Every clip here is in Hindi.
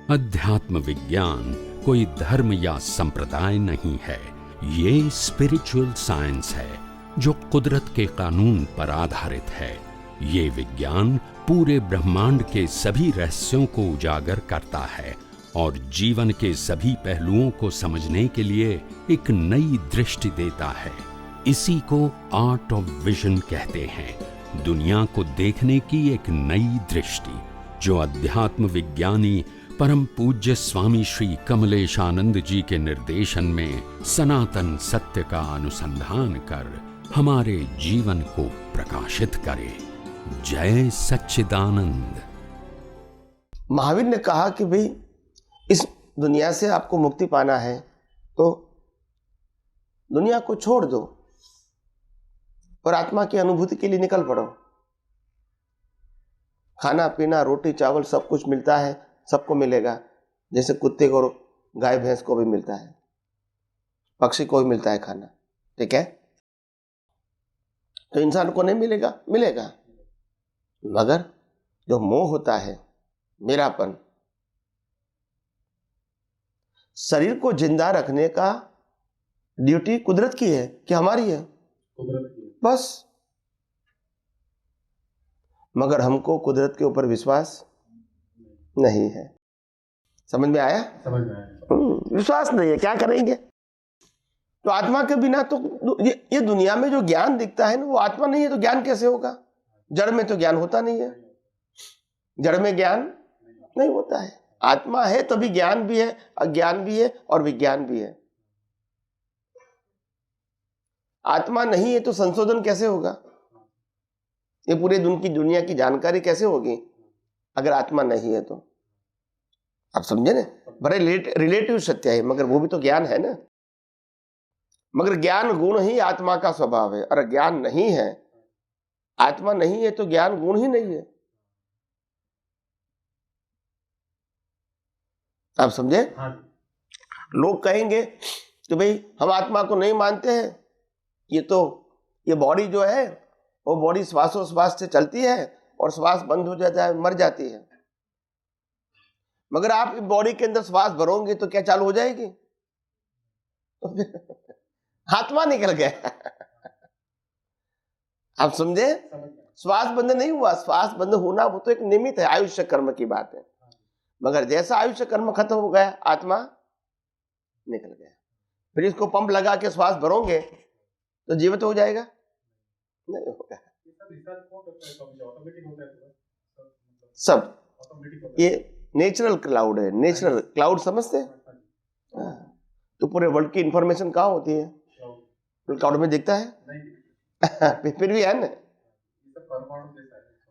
अध्यात्म विज्ञान कोई धर्म या संप्रदाय नहीं है, ये स्पिरिचुअल साइंस है जो कुदरत के कानून पर आधारित है। ये विज्ञान पूरे ब्रह्मांड के सभी रहस्यों को उजागर करता है और जीवन के सभी पहलुओं को समझने के लिए एक नई दृष्टि देता है। इसी को आर्ट ऑफ विजन कहते हैं, दुनिया को देखने की एक नई दृष्टि, जो अध्यात्म विज्ञानी परम पूज्य स्वामी श्री कमलेशानंद जी के निर्देशन में सनातन सत्य का अनुसंधान कर हमारे जीवन को प्रकाशित करे। जय सच्चिदानंद। महावीर ने कहा कि भाई इस दुनिया से आपको मुक्ति पाना है तो दुनिया को छोड़ दो और आत्मा की अनुभूति के लिए निकल पड़ो। खाना पीना रोटी चावल सब कुछ मिलता है, सबको मिलेगा, जैसे कुत्ते को गाय भैंस को भी मिलता है, पक्षी को भी मिलता है खाना, ठीक है। तो इंसान को नहीं मिलेगा? मिलेगा, मगर जो मोह होता है, मेरापन, शरीर को जिंदा रखने का ड्यूटी कुदरत की है कि हमारी है? कुदरत की। बस। मगर हमको कुदरत के ऊपर विश्वास नहीं है। समझ में आया? समझ में आया। विश्वास नहीं है, क्या करेंगे? तो आत्मा के बिना तो ये दुनिया में जो ज्ञान दिखता है ना, वो आत्मा नहीं है तो ज्ञान कैसे होगा? जड़ में तो ज्ञान होता नहीं है, जड़ में ज्ञान नहीं होता है। आत्मा है तभी ज्ञान भी है, अज्ञान भी है और विज्ञान भी है। आत्मा नहीं है तो संशोधन कैसे होगा? ये पूरे दुनिया की जानकारी कैसे होगी अगर आत्मा नहीं है तो? आप समझे ना? बड़े रिलेटिव सत्य है, मगर वो भी तो ज्ञान है ना। मगर ज्ञान गुण ही आत्मा का स्वभाव है, और ज्ञान नहीं है, आत्मा नहीं है तो ज्ञान गुण ही नहीं है। आप समझे? हाँ। लोग कहेंगे कि भाई हम आत्मा को नहीं मानते हैं, ये बॉडी जो है वो बॉडी श्वासोश्वास से चलती है और श्वास बंद हो जाता है, मर जाती है। मगर आप बॉडी के अंदर श्वास भरोगे तो क्या चालू हो जाएगी? तो फिर आत्मा निकल गया। आप समझे? श्वास बंद नहीं हुआ, श्वास बंद होना वो तो एक निमित्त है, आयुष्य कर्म की बात है। मगर जैसा आयुष्य कर्म खत्म हो गया, आत्मा निकल गया। फिर इसको पंप लगा के श्वास भरोगे तो जीवित हो जाएगा? नहीं होगा। सब ये नेचुरल क्लाउड है, नेचुरल क्लाउड समझते हैं? तो पूरे वर्ल्ड की इंफॉर्मेशन कहाँ होती है? क्लाउड में दिखता है? फिर भी है ना।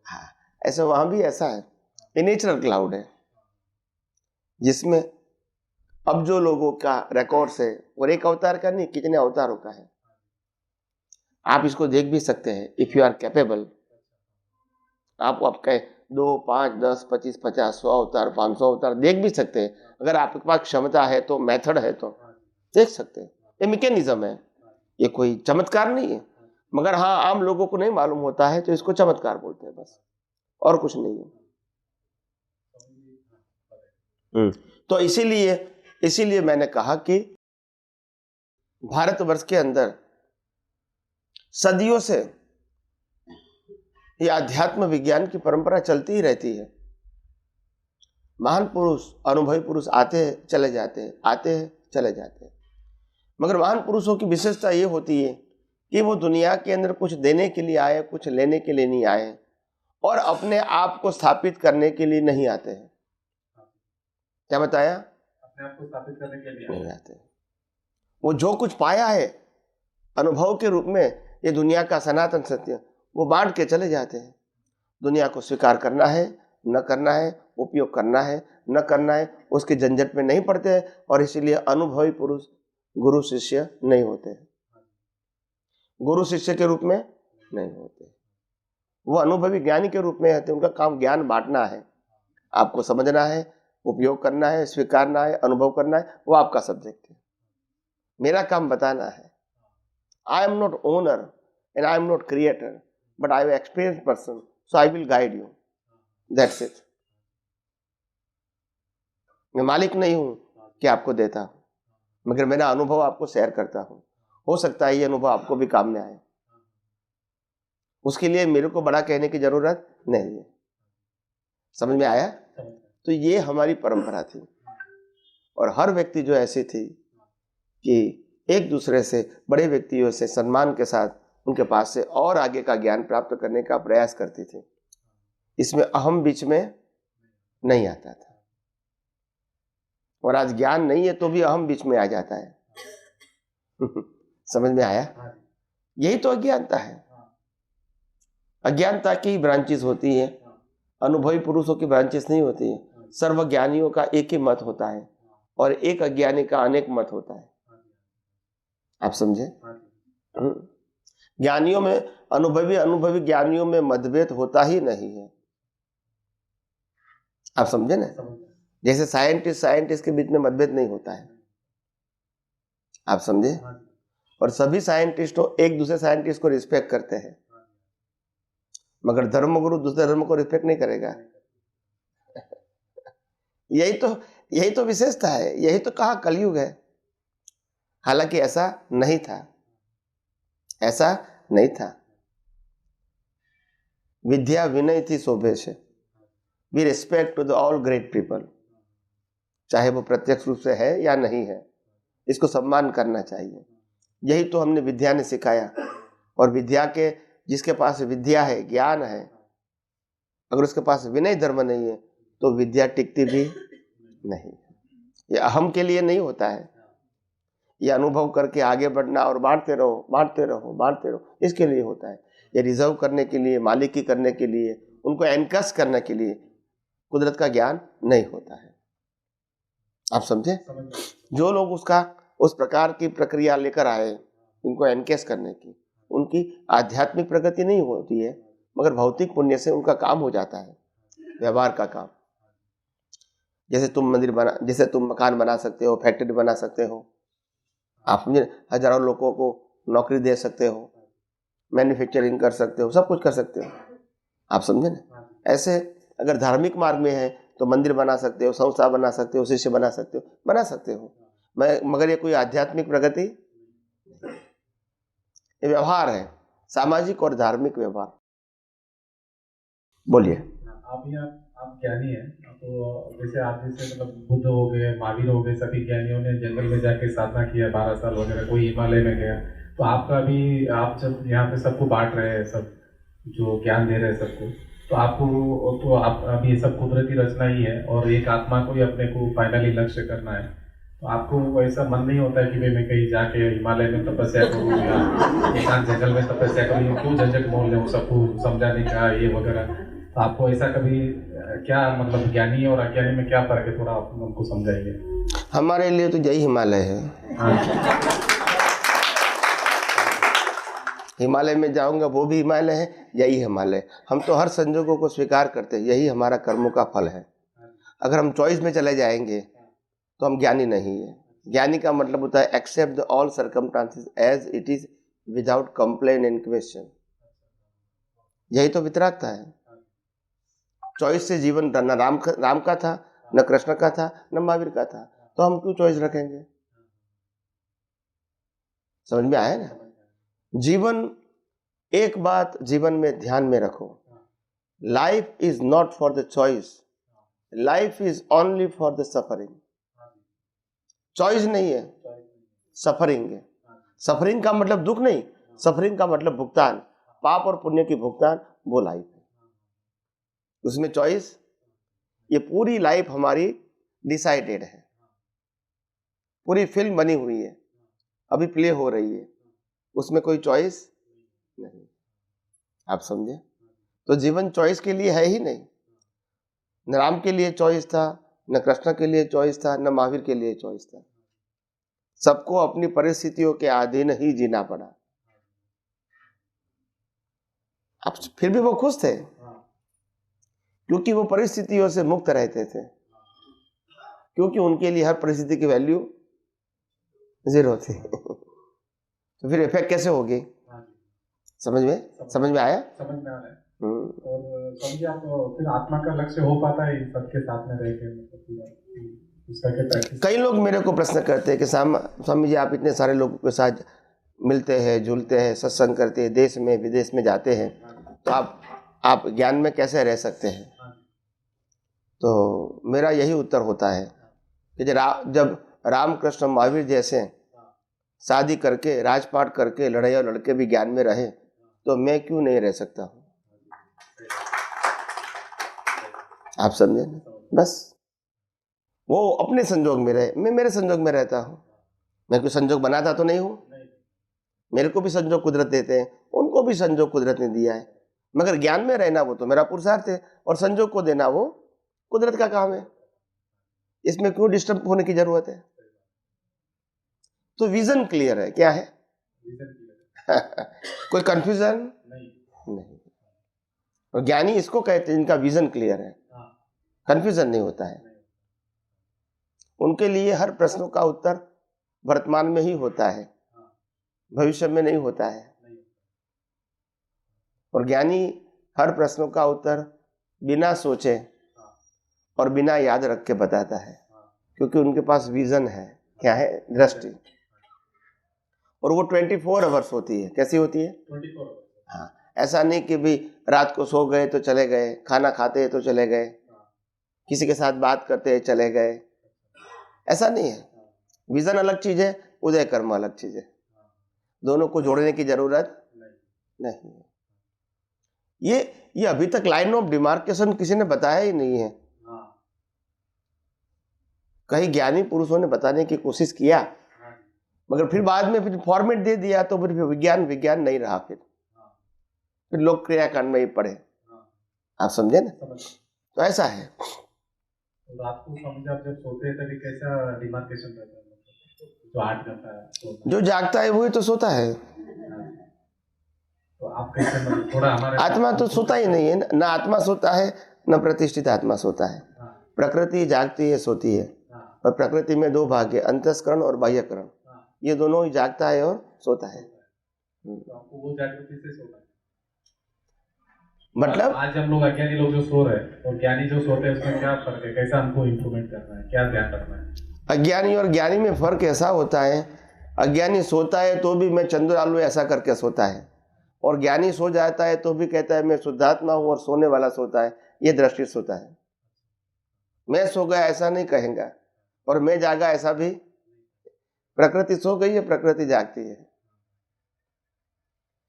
हाँ, ऐसा वहां भी ऐसा है। ये नेचुरल क्लाउड है जिसमें अब जो लोगों का रिकॉर्ड्स है, और एक अवतार का नहीं, कितने अवतारों का है। आप इसको देख भी सकते हैं इफ यू आर कैपेबल। आपके 2, 5, 10, 25, 50, 100 अवतार, 500 अवतार देख भी सकते हैं। अगर आपके पास क्षमता है तो, मेथड है तो देख सकते हैं। ये मैकेनिज्म है, ये कोई चमत्कार नहीं है। मगर हाँ, आम लोगों को नहीं मालूम होता है तो इसको चमत्कार बोलते हैं, बस, और कुछ नहीं है। तो इसीलिए मैंने कहा कि भारतवर्ष के अंदर सदियों से यह अध्यात्म विज्ञान की परंपरा चलती ही रहती है। महान पुरुष, अनुभवी पुरुष आते हैं चले जाते हैं, आते हैं चले जाते हैं। मगर महान पुरुषों की विशेषता ये होती है कि वो दुनिया के अंदर कुछ देने के लिए आए, कुछ लेने के लिए नहीं आए, और अपने आप को स्थापित करने के लिए नहीं आते हैं। क्या बताया? अपने आप को स्थापित करने के लिए नहीं आते। वो जो कुछ पाया है अनुभव के रूप में, ये दुनिया का सनातन सत्य, वो बांट के चले जाते हैं। दुनिया को स्वीकार करना है, न करना है, उपयोग करना है, न करना है, उसके झंझट में नहीं पड़ते हैं, और इसीलिए अनुभवी पुरुष गुरु शिष्य नहीं होते, गुरु शिष्य के रूप में नहीं होते। वो अनुभवी ज्ञानी के रूप में होते। उनका काम ज्ञान बांटना है, आपको समझना है, उपयोग करना है, स्वीकारना है, अनुभव करना है, वो आपका सब्जेक्ट है। मेरा काम बताना है। I am not owner and I am not creator, but I am an experienced person, so I will guide you. That's it. मैं मालिक नहीं हूं कि आपको देता हूं, मगर मेरा अनुभव आपको शेयर करता हूं। हो सकता है ये अनुभव आपको भी काम में आए, उसके लिए मेरे को बड़ा कहने की जरूरत नहीं है। समझ में आया? तो ये हमारी परंपरा थी, और हर व्यक्ति जो ऐसी थी कि एक दूसरे से, बड़े व्यक्तियों से सम्मान के साथ उनके पास से और आगे का ज्ञान प्राप्त करने का प्रयास करती थी। इसमें अहम बीच में नहीं आता था, और आज ज्ञान नहीं है तो भी अहम बीच में आ जाता है। समझ में आया? यही तो अज्ञानता है। अज्ञानता की ब्रांचेस होती है, अनुभवी पुरुषों की ब्रांचेस नहीं होती है। सर्वज्ञानियों का एक ही मत होता है और एक अज्ञानी का अनेक मत होता है। आप समझे? ज्ञानियों में, अनुभवी ज्ञानियों में मतभेद होता ही नहीं है। आप समझे ना? जैसे साइंटिस्ट के बीच में मतभेद नहीं होता है। आप समझे? और सभी साइंटिस्टों एक दूसरे साइंटिस्ट को रिस्पेक्ट करते हैं, मगर धर्मगुरु दूसरे धर्म को रिस्पेक्ट नहीं करेगा। यही तो विशेषता है, यही तो कहा कलयुग है। हालांकि ऐसा नहीं था, ऐसा नहीं था। विद्या विनय थी शोभे से। We respect to the all great people, चाहे वो प्रत्यक्ष रूप से है या नहीं है, इसको सम्मान करना चाहिए। यही तो हमने विद्या ने सिखाया। और विद्या के, जिसके पास विद्या है, ज्ञान है, अगर उसके पास विनय धर्म नहीं है तो विद्या टिकती भी नहीं। ये अहम के लिए नहीं होता है, ये अनुभव करके आगे बढ़ना और बांटते रहो, इसके लिए होता है। ये रिजर्व करने के लिए, मालिकी करने के लिए, उनको एनकस करने के लिए कुदरत का ज्ञान नहीं होता है। आप समझे? जो लोग उस प्रकार की प्रक्रिया लेकर आए, इनको एनकेस करने की, उनकी आध्यात्मिक प्रगति नहीं होती है, मगर भौतिक पुण्य से उनका काम हो जाता है, व्यवहार का काम। जैसे तुम मकान बना सकते हो, फैक्ट्री बना सकते हो, आप समझे, हजारों लोगों को नौकरी दे सकते हो, मैन्युफैक्चरिंग कर सकते हो, सब कुछ कर सकते हो। आप समझे ना? ऐसे अगर धार्मिक मार्ग में है तो मंदिर बना सकते हो, संस्था बना सकते हो, शिष्य बना सकते हो, मगर ये कोई आध्यात्मिक प्रगति, ये व्यवहार है, सामाजिक और धार्मिक व्यवहार। बोलिए। आप ज्ञानी हैं, तो जैसे आप जैसे मतलब बुद्ध हो गए, महावीर हो गए, सभी ज्ञानियों ने जंगल में जाके साधना किया 12 साल वगैरह, कोई हिमालय में गया। तो आपका भी, आप जब यहाँ पे सबको बांट रहे हैं, सब जो ज्ञान दे रहे हैं सबको, तो आप अभी ये सब कुदरती रचना ही है और एक आत्मा को ही अपने को फाइनली लक्ष्य करना है। तो आपको ऐसा मन नहीं होता है कि भाई मैं कहीं जाके हिमालय में तपस्या करूँ या एकांत जंगल में तपस्या करूँ, क्यों झंझट मोल लूँ सबको समझाने का ये वगैरह? तो आपको ऐसा कभी क्या, मतलब ज्ञानी और अज्ञानी में क्या फर्क है, थोड़ा आप हमको समझाइए। हमारे लिए तो यही हिमालय है। हिमालय में जाऊंगा वो भी हिमालय है, यही हिमालय। हम तो हर संजोगों को स्वीकार करते हैं, यही हमारा कर्मों का फल है। अगर हम चॉइस में चले जाएंगे तो हम ज्ञानी नहीं है। ज्ञानी का मतलब होता है accept the all circumstances as it is without complain and question. यही तो वितरागता है। चॉइस से जीवन न राम का था, न कृष्ण का था, न महावीर का था, तो हम क्यों चॉइस रखेंगे? समझ में आया ना? जीवन, एक बात जीवन में ध्यान में रखो, life is not for the choice, life is only for the suffering. Choice नहीं है, सफरिंग है। सफरिंग का मतलब दुख नहीं, सफरिंग का मतलब भुगतान, पाप और पुण्य की भुगतान, वो लाइफ है। उसमें चॉइस, ये पूरी लाइफ हमारी डिसाइडेड है, पूरी फिल्म बनी हुई है, अभी प्ले हो रही है, उसमें कोई चॉइस नहीं। आप समझे? तो जीवन चॉइस के लिए है ही नहीं। न राम के लिए चॉइस था, न कृष्ण के लिए चॉइस था, न महावीर के लिए चॉइस था। सबको अपनी परिस्थितियों के अधीन ही जीना पड़ा। अब फिर भी वो खुश थे, क्योंकि वो परिस्थितियों से मुक्त रहते थे, क्योंकि उनके लिए हर परिस्थिति की वैल्यू 0 थी। तो फिर इफेक्ट कैसे होगी? समझ में आया? समझ में आ रहा है। और समझिए आप, फिर आत्मा का लक्ष्य हो पाता है इन सबके साथ में रह के, मतलब उसका क्या प्रैक्टिस? कई लोग मेरे को प्रश्न करते हैं कि स्वामी जी आप इतने सारे लोगों के साथ मिलते हैं, जुलते हैं, सत्संग करते हैं, देश में विदेश में जाते हैं, तो आप ज्ञान में कैसे रह सकते हैं? तो मेरा यही उत्तर होता है कि जब रामकृष्ण महावीर जैसे शादी करके, राजपाट करके, लड़े और लड़के भी ज्ञान में रहे, तो मैं क्यों नहीं रह सकता हूँ? आप समझे ना? बस वो अपने संजोग में रहे, मैं मेरे संजोग में रहता हूँ। मैं कोई संजोग बनाता तो नहीं हूँ, मेरे को भी संजोग कुदरत देते हैं, उनको भी संजोग कुदरत ने दिया है, मगर ज्ञान में रहना वो तो मेरा पुरुषार्थ है, और संजोग को देना वो कुदरत का काम है। इसमें क्यों डिस्टर्ब होने की जरूरत है? तो विजन क्लियर है। क्या है? कोई कंफ्यूजन नहीं। और ज्ञानी इसको कहते हैं जिनका विजन क्लियर है, कंफ्यूजन नहीं होता है। उनके लिए हर प्रश्नों का उत्तर वर्तमान में ही होता है, भविष्य में नहीं होता है। और ज्ञानी हर प्रश्नों का उत्तर बिना सोचे और बिना याद रख के बताता है, क्योंकि उनके पास विजन है। क्या है? दृष्टि। और वो 24 आवर्स होती है। कैसी होती है? 24 आवर्स। हाँ, ऐसा नहीं कि भी रात को सो गए तो चले गए, खाना खाते तो चले गए, किसी के साथ बात करते चले गए, ऐसा नहीं है। विजन अलग चीज है, उदय कर्म अलग चीज है। दोनों को जोड़ने की जरूरत नहीं है। ये अभी तक लाइन ऑफ डिमार्केशन किसी ने बताया ही नहीं है। कई ज्ञानी पुरुषों ने बताने की कोशिश किया, मगर फिर बाद में फिर फॉर्मेट दे दिया, तो फिर विज्ञान नहीं रहा। फिर लोग क्रियाकांड में ही पड़े। आप समझे ना? तो ऐसा है। तो रात को समझ आप जब सोते हैं तभी कैसा डिमार्केशन रहता है? जो 8 घंटा है, जो जागता है वही तो सोता है। तो आप कैसे, मतलब थोड़ा हमारे आत्मा तो सोता ही नहीं है ना, आत्मा सोता है न प्रतिष्ठित आत्मा सोता है। प्रकृति जागती है, सोती है। और प्रकृति में 2 भाग है, अंतस्करण और बाह्यकरण। ये दोनों ही जागता है और सोता है। तो आपको वो जागृति से सोना है। मतलब आज हम लोग अज्ञानी लोग जो सो रहे हैं और ज्ञानी जो सोते हैं उसमें क्या फर्क है? कैसा हमको इम्प्रूवमेंट करना है, क्या ध्यान रखना है? अज्ञानी और ज्ञानी में फर्क ऐसा होता है, अज्ञानी सोता है तो भी मैं चंद्र आलू ऐसा करके सोता है, और ज्ञानी सो जाता है तो भी कहता है मैं शुद्धात्मा हूं, और सोने वाला सोता है। ये दृष्टि सोता है। मैं सो गया ऐसा नहीं कहेगा, और मैं जागा ऐसा भी। प्रकृति सो गई है, प्रकृति जागती है।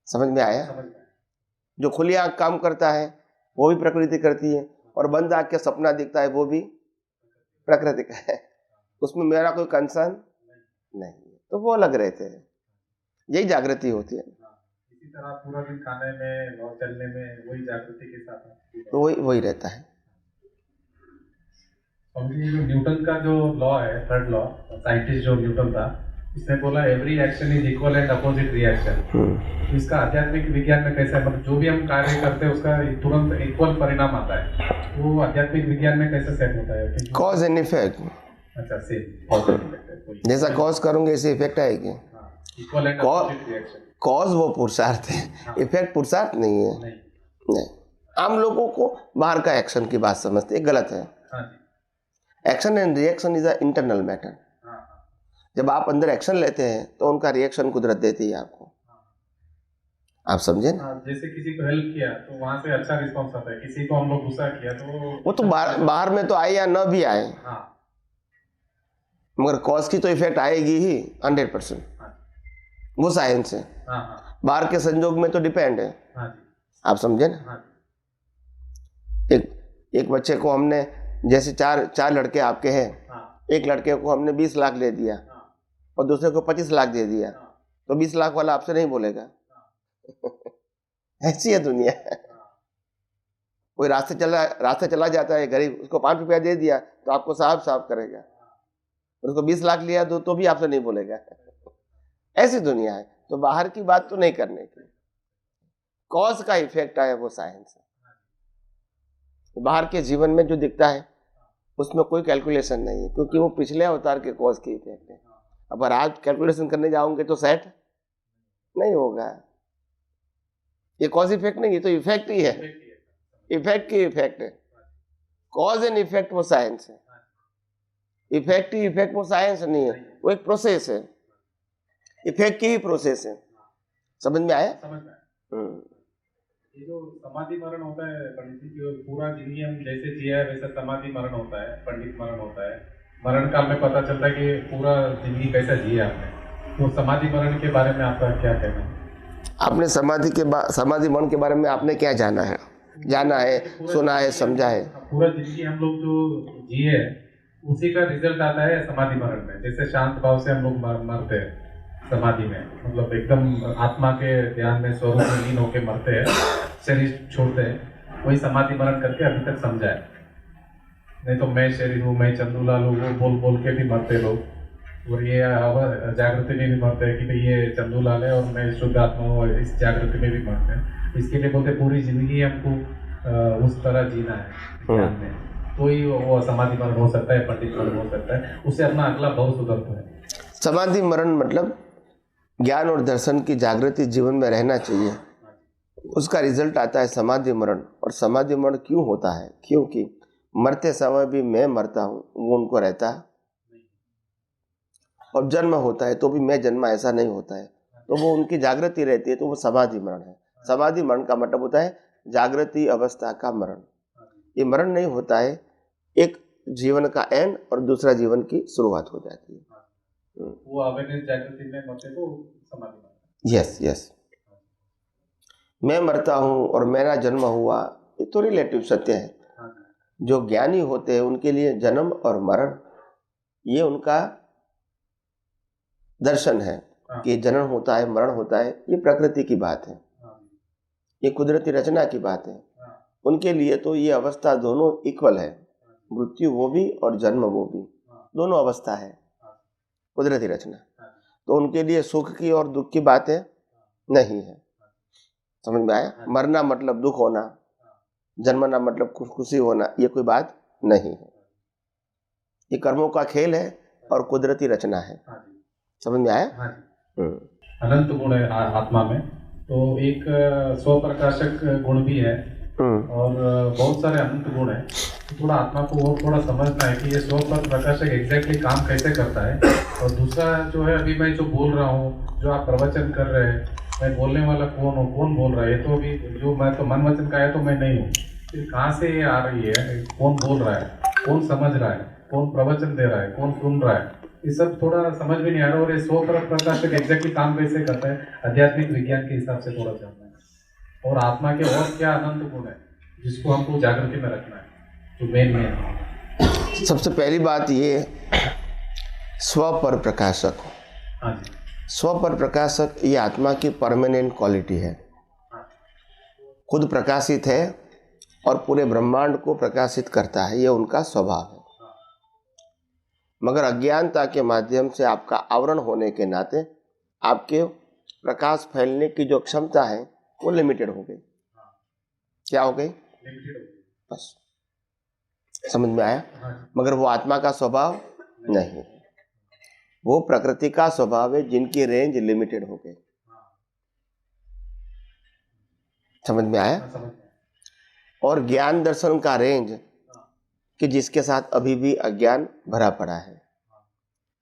समझ में आया? जो खुली आंख काम करता है वो भी प्रकृति करती है, और बंद आंख के सपना दिखता है वो भी प्रकृति का है। उसमें मेरा कोई कंसर्न नहीं है, तो वो अलग रहते हैं। यही जागृति होती है। इसी तरह पूरा दिन खाने में और चलने में वही जागृति के साथ तो वही रहता है। जो न्यूटन का जो लॉ है, थर्ड लॉ, साइंटिस्ट जो न्यूटन था, इसने बोला every action is equal and opposite reaction. इसका आध्यात्मिक विज्ञान में कैसा है? मतलब जो भी हम कार्य करते हैं उसका तुरंत इक्वल परिणाम आता है, वो आध्यात्मिक विज्ञान में कैसे सेट होता है? Cause and effect. अच्छा, सेम जैसा कॉज करोगे ऐसे इफेक्ट आएगी। Equal and opposite reaction. Cause वो पुरुषार्थ है, इफेक्ट पुरुषार्थ नहीं है। नहीं, आम लोगों को बाहर का एक्शन की बात समझते हैं, गलत है। Action and reaction is a internal matter. जब आप अंदर एक्शन लेते हैं तो उनका रिएक्शन कुदरत देती है आपको। आप समझे ना? जैसे किसी को हेल्प किया तो वहां से अच्छा रिस्पॉन्स आता है, किसी को हम लोग गुस्सा किया तो वो तो बाहर में तो आए या न भी आए, मगर कॉज की तो इफेक्ट आएगी ही 100%। वो साइंस है। बाहर के संजोग में तो डिपेंड है। आप समझे ना? एक बच्चे को हमने, जैसे चार लड़के आपके हैं, एक लड़के को हमने 20 लाख दे दिया और दूसरे को 25 लाख दे दिया, तो 20 लाख वाला आपसे नहीं बोलेगा। ऐसी है दुनिया। कोई रास्ते चला जाता है गरीब, उसको 5 रुपया दे दिया तो आपको साफ करेगा। उसको 20 लाख लिया तो भी आपसे नहीं बोलेगा। ऐसी दुनिया है। तो बाहर की बात तो नहीं करने की, कॉज का इफेक्ट आया वो साइंस है। बाहर के जीवन में जो दिखता है उसमें कोई कैलकुलेशन नहीं है, क्योंकि वो पिछले अवतार के कॉज के इफेक्ट है। अगर आज कैलकुलेशन करने जाओगे तो सेट नहीं होगा। ये कॉज इफेक्ट नहीं, ये तो इफेक्ट ही है। इफेक्ट की इफेक्ट है। कॉज एंड इफेक्ट वो साइंस है। इफेक्ट ही इफेक्ट, वो साइंस नहीं है, वो एक प्रोसेस है, इफेक्ट की ही प्रोसेस है। समझ में आया? समझ में आया। ये जो समाधि मरण होता है पंडित जी, कि पूरा जिंदगी हम जैसे जिया है वैसा समाधि मरण होता है, पंडित मरण होता है। मरण काल में पता चलता है कि पूरा जिंदगी कैसा जिया आपने। तो समाधि मरण के बारे में आपका क्या कहना है? आपने समाधि मरण के बारे में आपने क्या जाना है, सुना है, समझा है? पूरा जिंदगी हम लोग जो जिए उसी का रिजल्ट आता है समाधि मरण में। जैसे शांत भाव से हम लोग मरते हैं समाधि में, मतलब एकदम आत्मा के ध्यान में स्वरूप में लीन होके मरते हैं, शरीर छोड़ते हैं, वही समाधि मरण करके अभी तक समझा है। नहीं तो मैं शरीर हूँ, मैं चंदूलाल हूँ, वो बोल बोल के भी मरते लोग। और ये जागृति में भी मरते हैं कि भाई ये चंदूलाल है और मैं शुद्ध आत्मा हूँ, और इस जागृति में भी मरते हैं। इसके लिए बोलते पूरी जिंदगी हमको उस तरह जीना है ध्यान में, तो ही वो समाधि मरण हो सकता है, पंडित मरण हो सकता है, उससे अपना अगला भाव सुधरता है। समाधि मरण मतलब ज्ञान और दर्शन की जागृति जीवन में रहना चाहिए, उसका रिजल्ट आता है समाधि मरण। और समाधि मरण क्यों होता है? क्योंकि मरते समय भी मैं मरता हूँ, वो उनको रहता है, और जन्म होता है तो भी मैं जन्मा, ऐसा नहीं होता है, तो वो उनकी जागृति रहती है, तो वो समाधि मरण है। समाधि मरण का मतलब होता है जागृति अवस्था का मरण। ये मरण नहीं होता है, एक जीवन का एंड और दूसरा जीवन की शुरुआत हो जाती है। वो अवेयरनेस जागृति में मरते तो समाधि मरण। यस, मैं मरता हूँ और मेरा जन्म हुआ, ये तो रिलेटिव सत्य है। जो ज्ञानी होते हैं उनके लिए जन्म और मरण ये उनका दर्शन है कि जन्म होता है, मरण होता है, ये प्रकृति की बात है, ये कुदरती रचना की बात है। उनके लिए तो ये अवस्था दोनों इक्वल है, मृत्यु वो भी और जन्म वो भी, दोनों अवस्था है, कुदरती रचना। तो उनके लिए सुख की और दुख की बातें नहीं है। समझ में आया? मरना मतलब दुख होना, जन्मना मतलब खुशी होना, ये कोई बात नहीं है। ये कर्मों का खेल है और कुदरती रचना है। समझ में आया? अनंत गुण है आत्मा में, तो एक स्वप्रकाशक गुण भी है और बहुत सारे अनंत गुण है। तो थोड़ा आत्मा को और थोड़ा समझना है कि ये स्वप्रकाशक एग्जैक्टली काम कैसे करता है। और दूसरा जो है, अभी मैं जो बोल रहा हूँ, जो आप प्रवचन कर रहे हैं, मैं बोलने वाला कौन हूँ, कौन बोल रहा है? ये तो अभी जो मैं तो मन वचन का है तो मैं नहीं हूँ, फिर कहाँ से ये आ रही है? कौन बोल रहा है, कौन समझ रहा है, कौन प्रवचन दे रहा है, कौन सुन रहा है, ये सब थोड़ा समझ में नहीं आ रहा। और ये स्वप्रकाशक एग्जैक्टली काम कैसे करता है, आध्यात्मिक विज्ञान के हिसाब से थोड़ा जानना है। और आत्मा के और क्या अनंत गुण है जिसको हमको जागृति में रखना है, जो मेन है। सबसे पहली बात ये स्व पर प्रकाशक। हाँ जी। स्व पर प्रकाशक ये आत्मा की परमानेंट क्वालिटी है। खुद प्रकाशित है और पूरे ब्रह्मांड को प्रकाशित करता है, ये उनका स्वभाव है। मगर अज्ञानता के माध्यम से आपका आवरण होने के नाते आपके प्रकाश फैलने की जो क्षमता है वो लिमिटेड हो गई। क्या हो गई? बस, समझ में आया? मगर वो आत्मा का स्वभाव नहीं है, वो प्रकृति का स्वभाव है जिनकी रेंज लिमिटेड हो गई। समझ में आया? और ज्ञान दर्शन का रेंज कि जिसके साथ अभी भी अज्ञान भरा पड़ा है,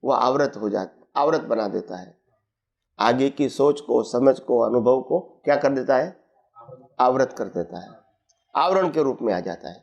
वह आवृत बना देता है। आगे की सोच को, समझ को, अनुभव को क्या कर देता है? आवृत कर देता है, आवरण के रूप में आ जाता है।